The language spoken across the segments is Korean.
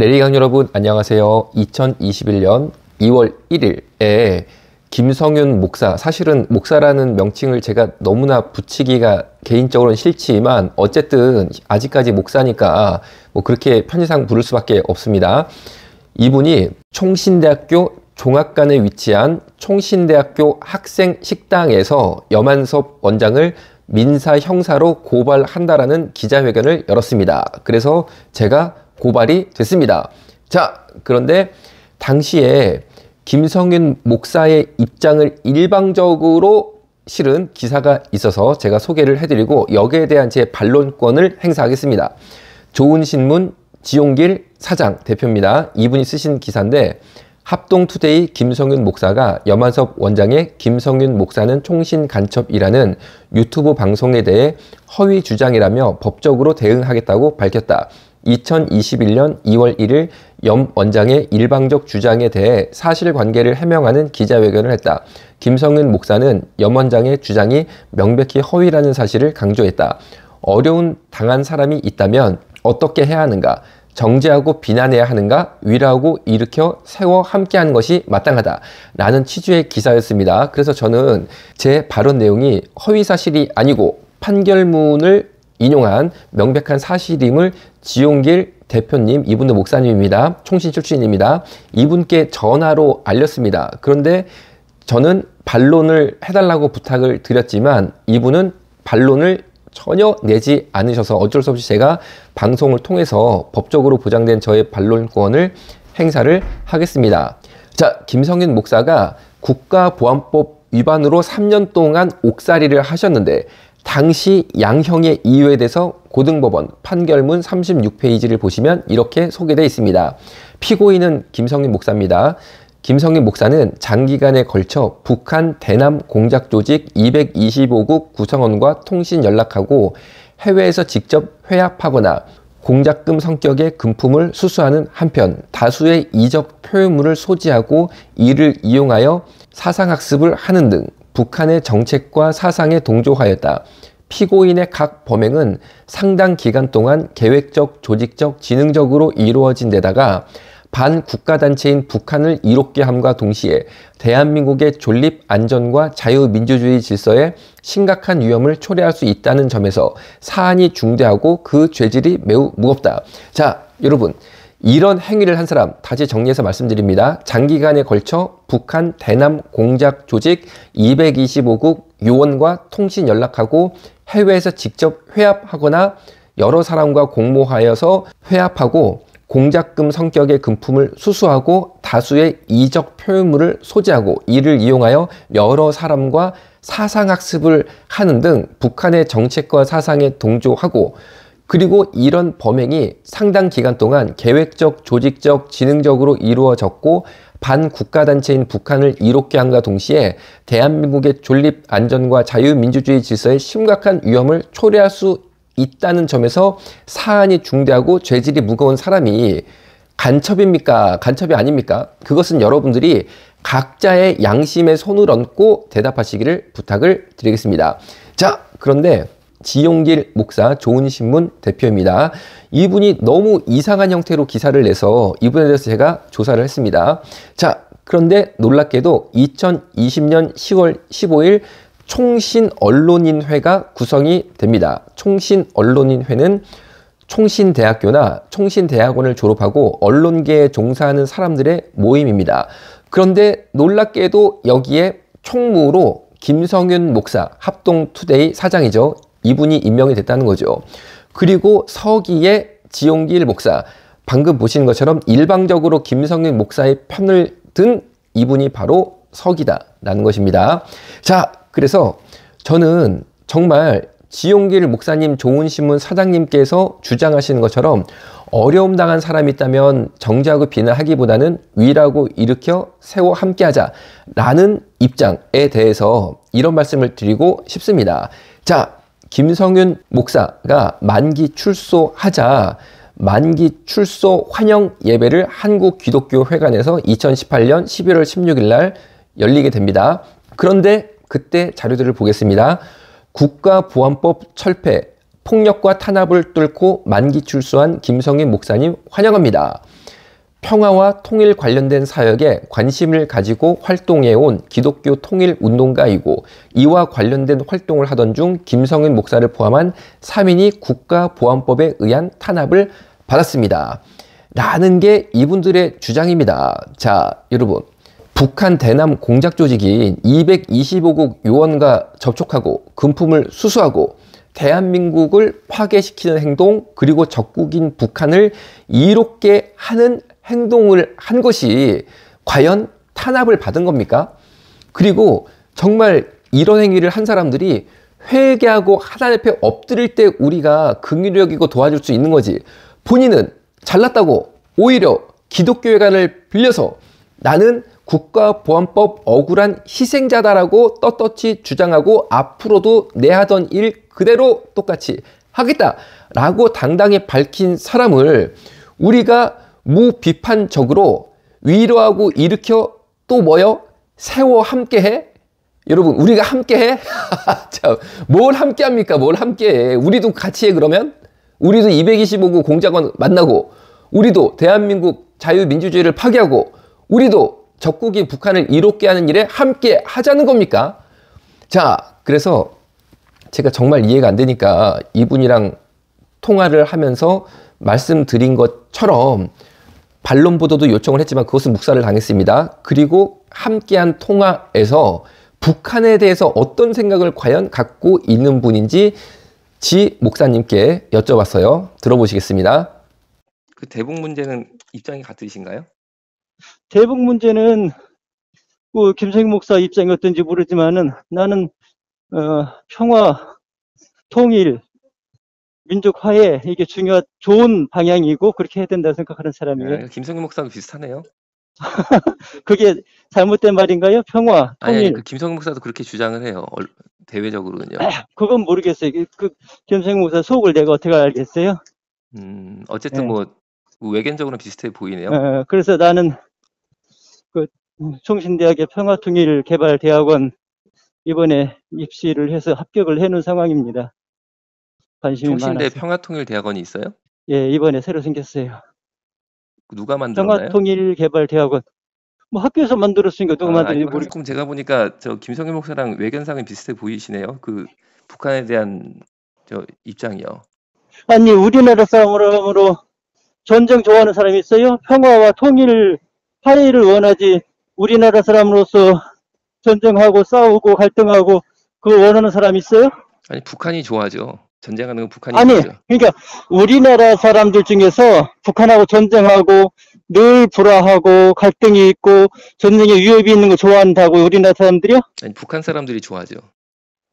내리강 여러분 안녕하세요. 2021년 2월 1일에 김성윤 목사, 사실은 목사라는 명칭을 제가 너무나 붙이기가 개인적으로는 싫지만 어쨌든 아직까지 목사니까 뭐 그렇게 편의상 부를 수밖에 없습니다. 이분이 총신대학교 종합관에 위치한 총신대학교 학생 식당에서 염한섭 원장을 민사 형사로 고발한다라는 기자회견을 열었습니다. 그래서 제가 고발이 됐습니다. 자, 그런데 당시에 김성윤 목사의 입장을 일방적으로 실은 기사가 있어서 제가 소개를 해드리고 여기에 대한 제 반론권을 행사하겠습니다. 좋은신문 지용길 사장 대표입니다. 이분이 쓰신 기사인데 합동투데이 김성윤 목사가 염한섭 원장의 김성윤 목사는 총신 간첩이라는 유튜브 방송에 대해 허위 주장이라며 법적으로 대응하겠다고 밝혔다. 2021년 2월 1일 염 원장의 일방적 주장에 대해 사실관계를 해명하는 기자회견을 했다. 김성윤 목사는 염 원장의 주장이 명백히 허위라는 사실을 강조했다. 어려운 당한 사람이 있다면 어떻게 해야 하는가? 정죄하고 비난해야 하는가? 위로하고 일으켜 세워 함께하는 것이 마땅하다. 라는 취지의 기사였습니다. 그래서 저는 제 발언 내용이 허위사실이 아니고 판결문을 인용한 명백한 사실임을 지용길 대표님, 이분도 목사님입니다. 총신 출신입니다. 이분께 전화로 알렸습니다. 그런데 저는 반론을 해달라고 부탁을 드렸지만 이분은 반론을 전혀 내지 않으셔서 어쩔 수 없이 제가 방송을 통해서 법적으로 보장된 저의 반론권을 행사를 하겠습니다. 자, 김성윤 목사가 국가보안법 위반으로 3년 동안 옥살이를 하셨는데 당시 양형의 이유에 대해서 고등법원 판결문 36페이지를 보시면 이렇게 소개되어 있습니다. 피고인은 김성윤 목사입니다. 김성윤 목사는 장기간에 걸쳐 북한 대남 공작 조직 225국 구성원과 통신 연락하고 해외에서 직접 회합하거나 공작금 성격의 금품을 수수하는 한편 다수의 이적 표현물을 소지하고 이를 이용하여 사상학습을 하는 등 북한의 정책과 사상에 동조하였다. 피고인의 각 범행은 상당 기간 동안 계획적, 조직적, 지능적으로 이루어진 데다가 반국가단체인 북한을 이롭게 함과 동시에 대한민국의 존립, 안전과 자유민주주의 질서에 심각한 위험을 초래할 수 있다는 점에서 사안이 중대하고 그 죄질이 매우 무겁다. 자, 여러분. 이런 행위를 한 사람 다시 정리해서 말씀드립니다. 장기간에 걸쳐 북한 대남 공작 조직 225국 요원과 통신 연락하고 해외에서 직접 회합하거나 여러 사람과 공모하여서 회합하고 공작금 성격의 금품을 수수하고 다수의 이적 표현물을 소지하고 이를 이용하여 여러 사람과 사상학습을 하는 등 북한의 정책과 사상에 동조하고 그리고 이런 범행이 상당 기간 동안 계획적, 조직적, 지능적으로 이루어졌고 반국가단체인 북한을 이롭게 함과 동시에 대한민국의 존립, 안전과 자유민주주의 질서에 심각한 위험을 초래할 수 있다는 점에서 사안이 중대하고 죄질이 무거운 사람이 간첩입니까? 간첩이 아닙니까? 그것은 여러분들이 각자의 양심에 손을 얹고 대답하시기를 부탁을 드리겠습니다. 자, 그런데 지용길 목사 좋은신문 대표입니다. 이분이 너무 이상한 형태로 기사를 내서 이분에 대해서 제가 조사를 했습니다. 자, 그런데 놀랍게도 2020년 10월 15일 총신언론인회가 구성이 됩니다. 총신언론인회는 총신대학교나 총신대학원을 졸업하고 언론계에 종사하는 사람들의 모임입니다. 그런데 놀랍게도 여기에 총무로 김성윤 목사, 합동투데이 사장이죠. 이분이 임명이 됐다는 거죠. 그리고 서기의 지용길 목사, 방금 보시는 것처럼 일방적으로 김성윤 목사의 편을 든 이분이 바로 서기다라는 것입니다. 자, 그래서 저는 정말 지용길 목사님, 좋은신문 사장님께서 주장하시는 것처럼 어려움 당한 사람이 있다면 정죄하고 비난하기보다는 위로하고 일으켜 세워 함께하자 라는 입장에 대해서 이런 말씀을 드리고 싶습니다. 자, 김성윤 목사가 만기 출소하자 만기 출소 환영 예배를 한국기독교회관에서 2018년 11월 16일 날 열리게 됩니다. 그런데 그때 자료들을 보겠습니다. 국가보안법 철폐, 폭력과 탄압을 뚫고 만기 출소한 김성윤 목사님 환영합니다. 평화와 통일 관련된 사역에 관심을 가지고 활동해온 기독교 통일 운동가이고 이와 관련된 활동을 하던 중 김성윤 목사를 포함한 3인이 국가보안법에 의한 탄압을 받았습니다. 라는 게 이분들의 주장입니다. 자, 여러분. 북한 대남 공작 조직인 225국 요원과 접촉하고 금품을 수수하고 대한민국을 파괴시키는 행동, 그리고 적국인 북한을 이롭게 하는 행동을 한 것이 과연 탄압을 받은 겁니까? 그리고 정말 이런 행위를 한 사람들이 회개하고 하나님 앞에 엎드릴 때 우리가 긍휼히 여기고 도와줄 수 있는 거지. 본인은 잘났다고 오히려 기독교회관을 빌려서 나는 국가보안법 억울한 희생자다라고 떳떳이 주장하고 앞으로도 내 하던 일 그대로 똑같이 하겠다라고 당당히 밝힌 사람을 우리가 무비판적으로 위로하고 일으켜 또 뭐요? 세워 함께해? 여러분 우리가 함께해? 자, 뭘 함께합니까? 뭘 함께해? 우리도 같이 해 그러면? 우리도 225구 공작원 만나고 우리도 대한민국 자유민주주의를 파괴하고 우리도 적국인 북한을 이롭게 하는 일에 함께 하자는 겁니까? 자, 그래서 제가 정말 이해가 안 되니까 이분이랑 통화를 하면서 말씀드린 것처럼 반론 보도도 요청을 했지만 그것은 묵살을 당했습니다. 그리고 함께한 통화에서 북한에 대해서 어떤 생각을 과연 갖고 있는 분인지 지 목사님께 여쭤봤어요. 들어보시겠습니다. 그 대북 문제는 입장이 같으신가요? 대북 문제는 그 김성윤 목사 입장이 어떤지 모르지만은 나는 평화, 통일, 민족 화해 이게 중요한 좋은 방향이고 그렇게 해야 된다고 생각하는 사람이에요. 네, 김성윤 목사하고 비슷하네요. 그게 잘못된 말인가요? 평화, 통일. 아니, 그 김성윤 목사도 그렇게 주장을 해요. 대외적으로는요. 그건 모르겠어요. 그 김성윤 목사 속을 내가 어떻게 알겠어요? 어쨌든 네. 뭐 외견적으로는 비슷해 보이네요. 그래서 나는 그 총신대학의 평화통일개발대학원 이번에 입시를 해서 합격을 해놓은 상황입니다. 관심이 총신대 많아서. 평화통일대학원이 있어요? 예, 이번에 새로 생겼어요. 누가 만들었나요? 평화통일개발대학원. 뭐 학교에서 만들었으니까 누가 만들었는지 모르겠어요. 조금 제가 보니까 저 김성윤 목사랑 외견상이 비슷해 보이시네요. 그 북한에 대한 저 입장이요. 아니 우리나라 사람으로 전쟁 좋아하는 사람이 있어요? 평화와 통일, 화해를 원하지 우리나라 사람으로서 전쟁하고 싸우고 갈등하고 그거 원하는 사람 있어요? 아니 북한이 좋아하죠. 전쟁하는 건 북한이 아니 좋아하죠. 그러니까 우리나라 사람들 중에서 북한하고 전쟁하고 늘 불화하고 갈등이 있고 전쟁에 위협이 있는 거 좋아한다고 우리나라 사람들이요? 아니 북한 사람들이 좋아하죠.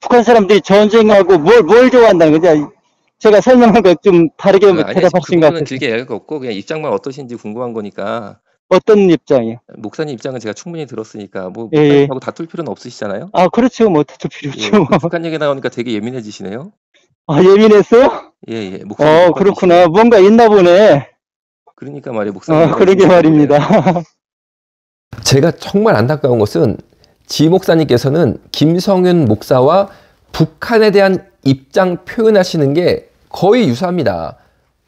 북한 사람들이 전쟁하고 뭘 좋아한다는 거죠? 제가 설명한 거 좀 다르게 대답하신 것 같아요. 길게 얘기할 거 없고 그냥 입장만 어떠신지 궁금한 거니까. 어떤 입장이요? 목사님 입장은 제가 충분히 들었으니까 뭐 예. 목사님하고 다툴 필요는 없으시잖아요. 아 그렇죠. 뭐 다툴 필요 없죠. 예, 북한 얘기 나오니까 되게 예민해지시네요. 아 예민했어요? 예. 목사님 그렇구나. 뭔가 있나 보네. 그러니까 말이에요. 목사님. 그러게 말입니다. 제가 정말 안타까운 것은 지 목사님께서는 김성윤 목사와 북한에 대한 입장 표현하시는 게 거의 유사합니다.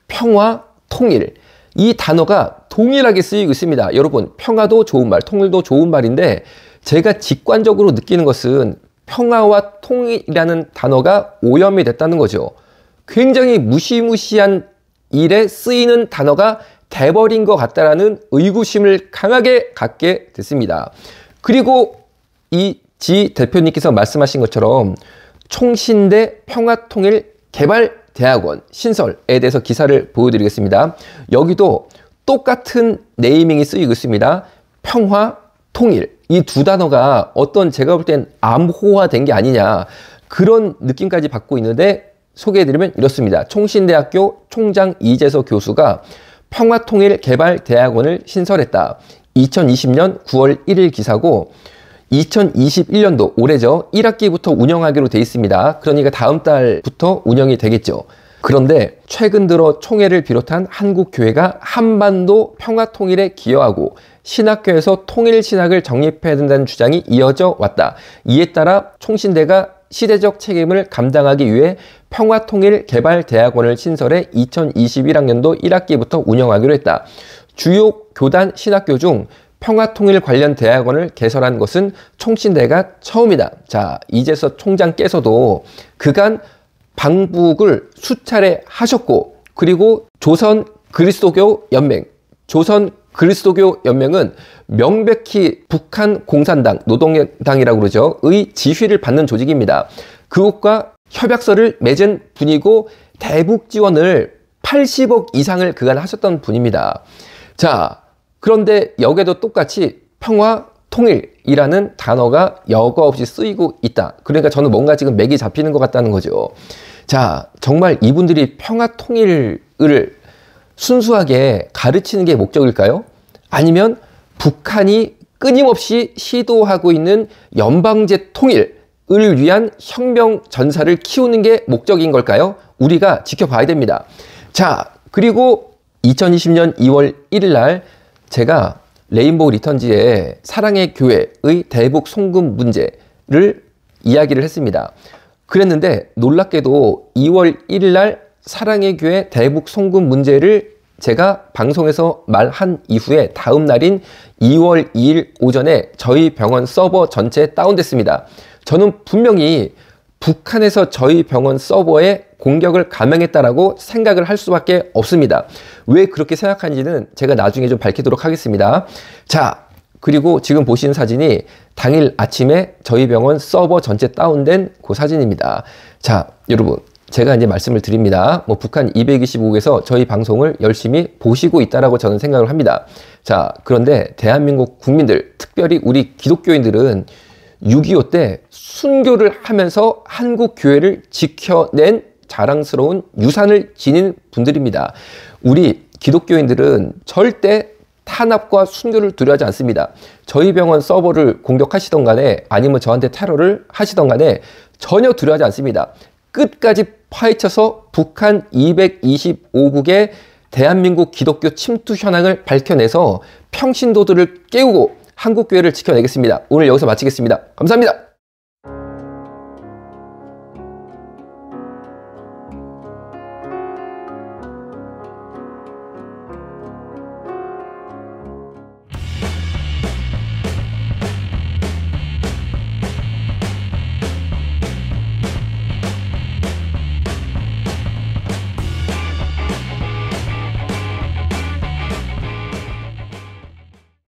평화, 통일. 이 단어가 동일하게 쓰이고 있습니다. 여러분, 평화도 좋은 말, 통일도 좋은 말인데 제가 직관적으로 느끼는 것은 평화와 통일이라는 단어가 오염이 됐다는 거죠. 굉장히 무시무시한 일에 쓰이는 단어가 돼버린 것 같다라는 의구심을 강하게 갖게 됐습니다. 그리고 이 지 대표님께서 말씀하신 것처럼 총신대 평화통일개발대학원 신설에 대해서 기사를 보여드리겠습니다. 여기도 똑같은 네이밍이 쓰이고 있습니다. 평화, 통일. 이 두 단어가 어떤 제가 볼 땐 암호화된 게 아니냐 그런 느낌까지 받고 있는데 소개해드리면 이렇습니다. 총신대학교 총장 이재석 교수가 평화통일개발대학원을 신설했다. 2020년 9월 1일 기사고 2021년도 올해죠. 1학기부터 운영하기로 돼 있습니다. 그러니까 다음 달부터 운영이 되겠죠. 그런데 최근 들어 총회를 비롯한 한국 교회가 한반도 평화 통일에 기여하고 신학교에서 통일 신학을 정립해야 된다는 주장이 이어져 왔다. 이에 따라 총신대가 시대적 책임을 감당하기 위해 평화통일개발대학원을 신설해 2021학년도 1학기부터 운영하기로 했다. 주요 교단 신학교 중 평화통일 관련 대학원을 개설한 것은 총신대가 처음이다. 자, 이재서 총장께서도 그간 방북을 수차례 하셨고, 그리고 조선 그리스도교 연맹은 명백히 북한 공산당, 노동당이라고 그러죠. 의 지휘를 받는 조직입니다. 그것과 협약서를 맺은 분이고 대북 지원을 80억 이상을 그간 하셨던 분입니다. 자, 그런데 여기에도 똑같이 평화, 통일이라는 단어가 여과 없이 쓰이고 있다. 그러니까 저는 뭔가 지금 맥이 잡히는 것 같다는 거죠. 자, 정말 이분들이 평화, 통일을 순수하게 가르치는 게 목적일까요? 아니면 북한이 끊임없이 시도하고 있는 연방제 통일을 위한 혁명 전사를 키우는 게 목적인 걸까요? 우리가 지켜봐야 됩니다. 자, 그리고 2020년 2월 1일 날 제가 레인보우 리턴즈의 사랑의 교회의 대북 송금 문제를 이야기를 했습니다. 그랬는데 놀랍게도 2월 1일 날 사랑의 교회 대북 송금 문제를 제가 방송에서 말한 이후에 다음 날인 2월 2일 오전에 저희 병원 서버 전체 다운됐습니다. 저는 분명히 북한에서 저희 병원 서버에 공격을 감행했다라고 생각을 할 수밖에 없습니다. 왜 그렇게 생각하는지는 제가 나중에 좀 밝히도록 하겠습니다. 자, 그리고 지금 보시는 사진이 당일 아침에 저희 병원 서버 전체 다운된 그 사진입니다. 자, 여러분, 제가 이제 말씀을 드립니다. 북한 225국에서 저희 방송을 열심히 보시고 있다라고 저는 생각을 합니다. 자, 그런데 대한민국 국민들, 특별히 우리 기독교인들은 6.25 때 순교를 하면서 한국 교회를 지켜낸 자랑스러운 유산을 지닌 분들입니다. 우리 기독교인들은 절대 탄압과 순교를 두려워하지 않습니다. 저희 병원 서버를 공격하시던 간에 아니면 저한테 테러를 하시던 간에 전혀 두려워하지 않습니다. 끝까지 파헤쳐서 북한 225국의 대한민국 기독교 침투 현황을 밝혀내서 평신도들을 깨우고 한국교회를 지켜내겠습니다. 오늘 여기서 마치겠습니다. 감사합니다.